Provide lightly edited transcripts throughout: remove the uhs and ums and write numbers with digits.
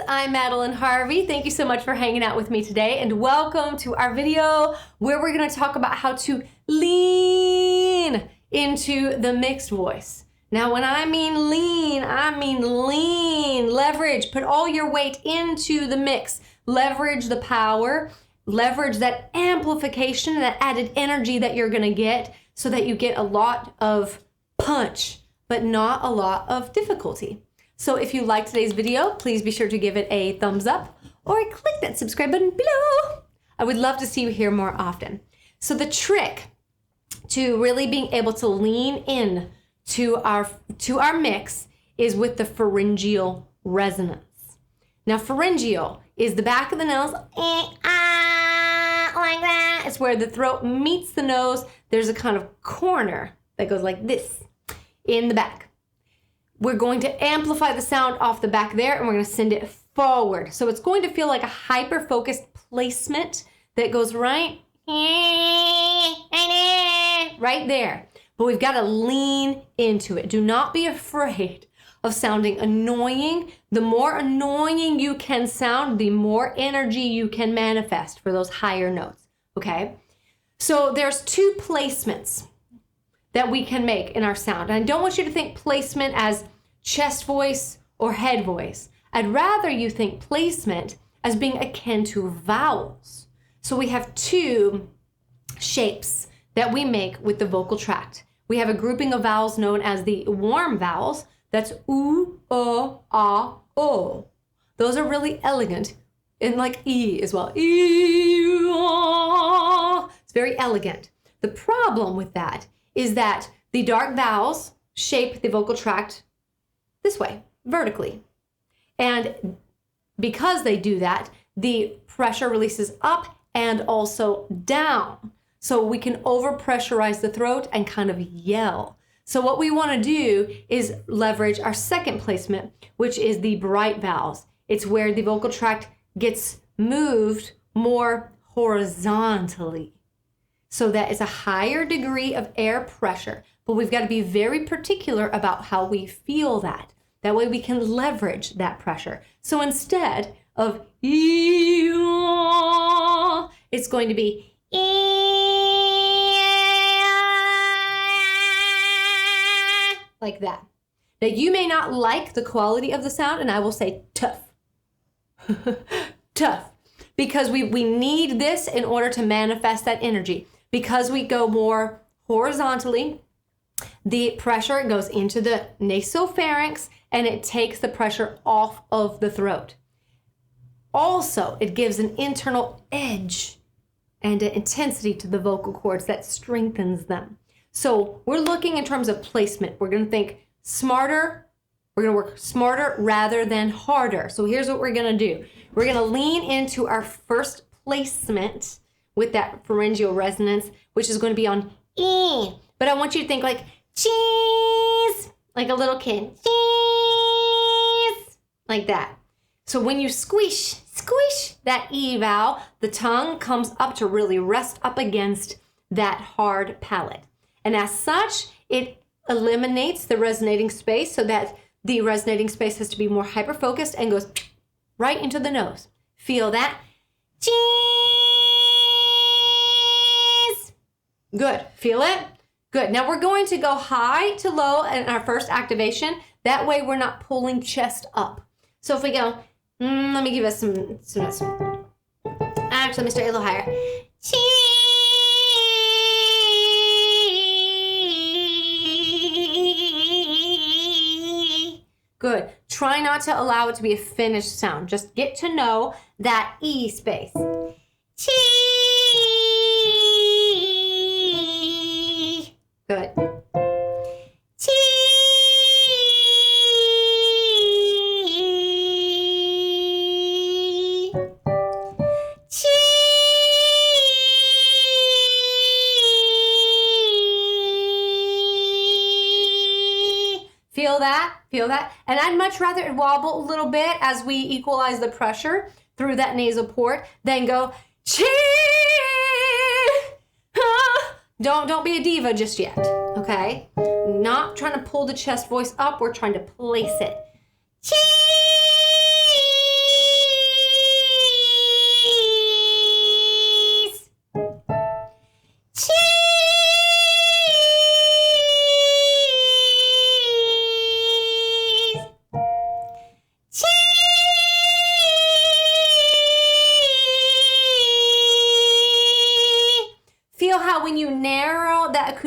I'm Madeline Harvey. Thank you so much for hanging out with me today, and welcome to our video where we're going to talk about how to lean into the mixed voice. Now, when I mean lean, leverage, put all your weight into the mix, leverage the power, leverage that amplification, that added energy that you're going to get so that you get a lot of punch, but not a lot of difficulty. So if you liked today's video, please be sure to give it a thumbs up or click that subscribe button below. I would love to see you here more often. So the trick to really being able to lean in to our mix is with the pharyngeal resonance. Now, pharyngeal is the back of the nose, like that. It's where the throat meets the nose. There's a kind of corner that goes like this in the back. We're going to amplify the sound off the back there, and we're going to send it forward. So it's going to feel like a hyper-focused placement that goes right there. But we've got to lean into it. Do not be afraid of sounding annoying. The more annoying you can sound, the more energy you can manifest for those higher notes, okay? So there's two placements that we can make in our sound. And I don't want you to think placement as chest voice or head voice. I'd rather you think placement as being akin to vowels. So we have two shapes that we make with the vocal tract. We have a grouping of vowels known as the warm vowels. That's oo, o, ah, o. Those are really elegant, and like E as well. E, o. It's very elegant. The problem with that is that the dark vowels shape the vocal tract this way, vertically. And because they do that, the pressure releases up and also down. So we can overpressurize the throat and kind of yell. So what we want to do is leverage our second placement, which is the bright vowels. It's where the vocal tract gets moved more horizontally, so that it's a higher degree of air pressure. But we've got to be very particular about how we feel that. That way we can leverage that pressure. So instead of it's going to be like that. Now, you may not like the quality of the sound, and I will say tough. Tough. Because we need this in order to manifest that energy. Because we go more horizontally, the pressure goes into the nasopharynx and it takes the pressure off of the throat. Also, it gives an internal edge and an intensity to the vocal cords that strengthens them. So we're looking in terms of placement. We're going to think smarter. We're going to work smarter rather than harder. So here's what we're going to do. We're going to lean into our first placement with that pharyngeal resonance, which is going to be on E. But I want you to think like cheese, like a little kid. Cheese, like that. So when you squish that E vowel, the tongue comes up to really rest up against that hard palate. And as such, it eliminates the resonating space so that the resonating space has to be more hyper-focused and goes right into the nose. Feel that? Cheese. Good. Feel it? Good. Now we're going to go high to low in our first activation. That way we're not pulling chest up. So if we go, let me give us some. Actually, let me start a little higher. Cheese. Good. Try not to allow it to be a finished sound. Just get to know that E space. Cheese. Good. Cheese. Cheese. Feel that? Feel that? And I'd much rather it wobble a little bit as we equalize the pressure through that nasal port than go, cheese. Don't be a diva just yet, okay? Not trying to pull the chest voice up. We're trying to place it. Cheese.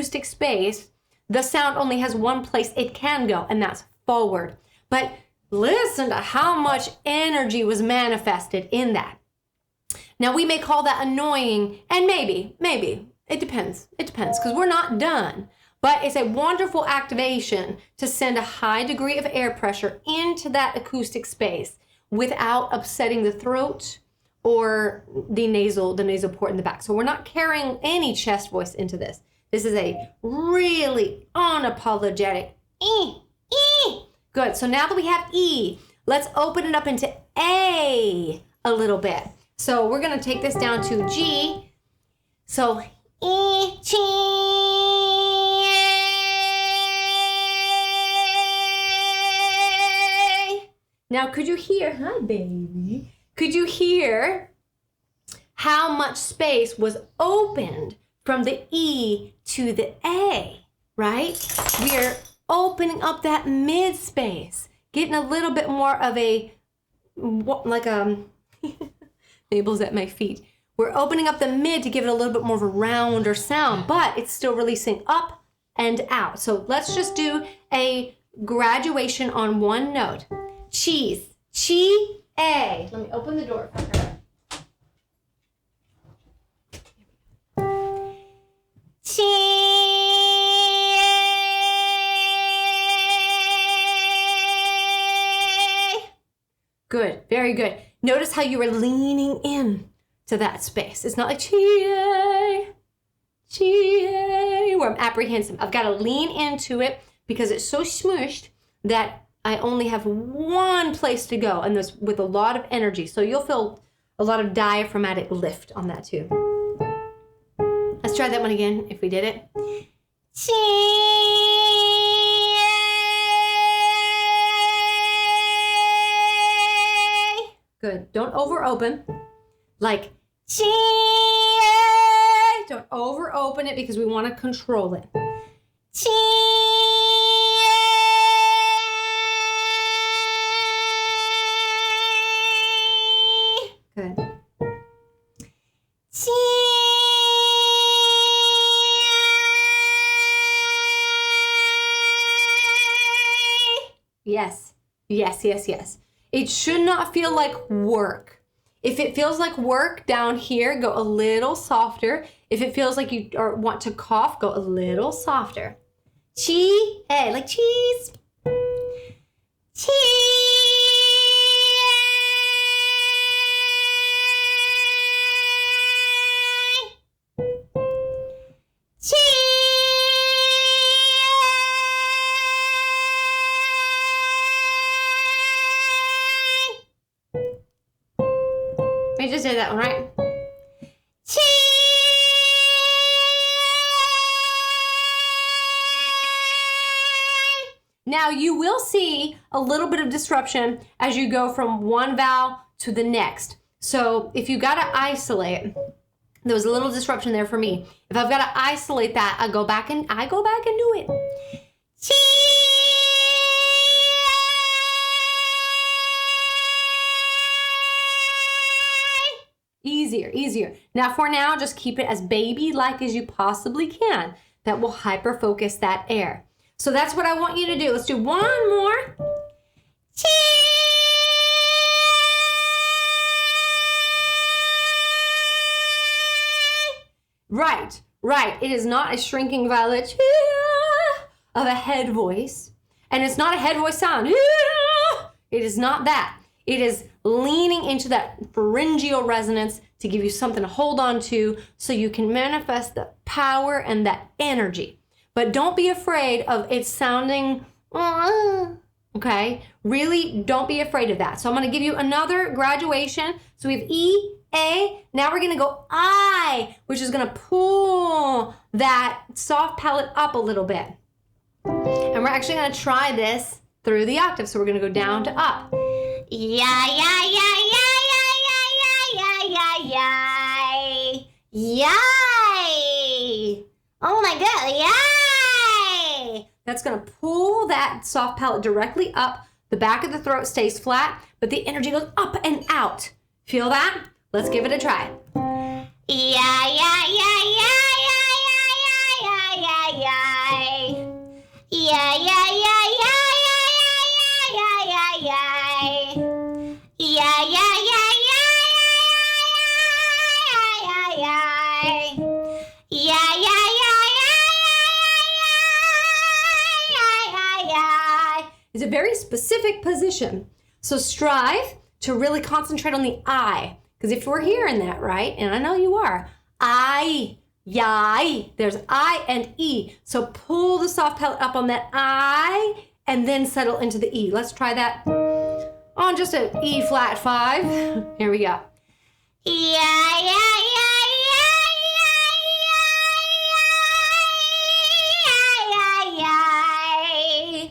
acoustic space, the sound only has one place it can go, and that's forward. But listen to how much energy was manifested in that. Now, we may call that annoying, and maybe, it depends, because we're not done. But it's a wonderful activation to send a high degree of air pressure into that acoustic space without upsetting the throat or the nasal port in the back. So we're not carrying any chest voice into this. This is a really unapologetic Good. So now that we have E, let's open it up into A a little bit. So we're going to take this down to G. So E, G. Now, could you hear, hi baby, could you hear how much space was opened from the E to the A, right? We are opening up that mid space, getting a little bit more of a, like Mabel's at my feet. We're opening up the mid to give it a little bit more of a rounder sound, but it's still releasing up and out. So let's just do a graduation on one note. Cheese, chi-a. Let me open the door for her. Good, very good. Notice how you were leaning in to that space. It's not like chi-a, where I'm apprehensive. I've got to lean into it because it's so smooshed that I only have one place to go, and this with a lot of energy. So you'll feel a lot of diaphragmatic lift on that too. Let's try that one again if we did it. Good. Don't over open. Like, don't over open it because we want to control it. Good. Yes. Yes, yes, yes. It should not feel like work. If it feels like work down here, go a little softer. If it feels like you want to cough, go a little softer. Chi-a, like cheese. Cheese. Let me just say that one, right? Now you will see a little bit of disruption as you go from one vowel to the next. So if you got to isolate, there was a little disruption there for me. If I've got to isolate that, I go back and do it. Easier. Now for now, just keep it as baby-like as you possibly can. That will hyper-focus that air. So that's what I want you to do. Let's do one more. Right. It is not a shrinking violet of a head voice. And it's not a head voice sound. It is not that. It is leaning into that pharyngeal resonance to give you something to hold on to so you can manifest the power and that energy. But don't be afraid of it sounding, okay? Really, don't be afraid of that. So I'm going to give you another graduation. So we have E, A. Now we're going to go I, which is going to pull that soft palate up a little bit. And we're actually going to try this through the octave. So we're going to go down to up. Yeah. Yay! Oh my God, yay! That's gonna pull that soft palate directly up. The back of the throat stays flat, but the energy goes up and out. Feel that? Let's give it a try. Yeah. is a very specific position. So strive to really concentrate on the I, because if we're hearing that, right, and I know you are, I, yai, there's I and E. So pull the soft palate up on that I and then settle into the E. Let's try that on just an E flat 5. Here we go.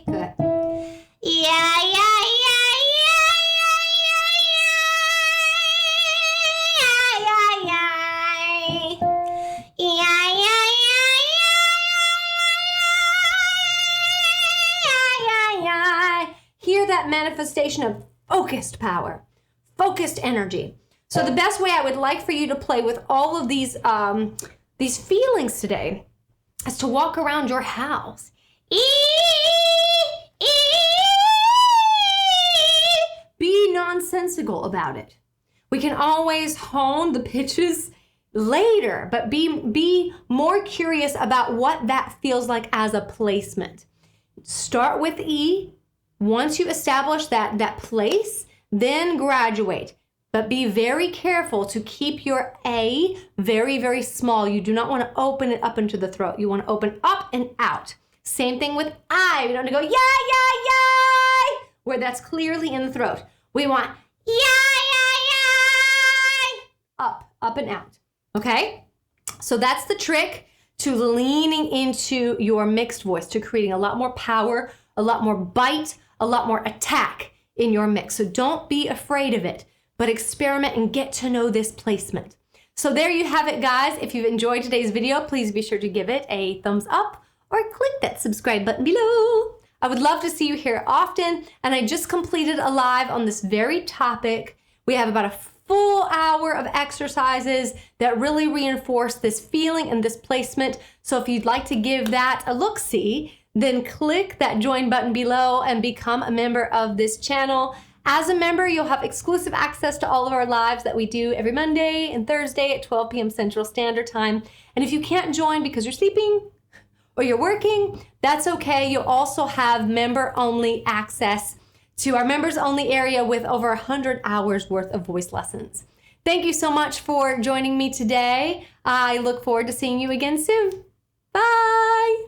Good. Hear that manifestation of focused power, focused energy. So the best way I would like for you to play with all of these feelings today is to walk around your house. Be nonsensical about it. We can always hone the pitches later, but be more curious about what that feels like as a placement. Start with E. Once you establish that place, then graduate. But be very careful to keep your A very, very small. You do not want to open it up into the throat. You want to open up and out. Same thing with I. We don't want to go yay, where that's clearly in the throat. We want yay, up and out. Okay? So that's the trick to leaning into your mixed voice, to creating a lot more power, a lot more bite, a lot more attack in your mix. So don't be afraid of it, but experiment and get to know this placement. So there you have it, guys. If you've enjoyed today's video, please be sure to give it a thumbs up or click that subscribe button below. I would love to see you here often. And I just completed a live on this very topic. We have about a full hour of exercises that really reinforce this feeling and this placement. So if you'd like to give that a look-see, then click that join button below and become a member of this channel. As a member, you'll have exclusive access to all of our lives that we do every Monday and Thursday at 12 p.m. Central Standard Time. And if you can't join because you're sleeping or you're working, that's okay. You'll also have member-only access to our members-only area with over 100 hours worth of voice lessons. Thank you so much for joining me today. I look forward to seeing you again soon. Bye.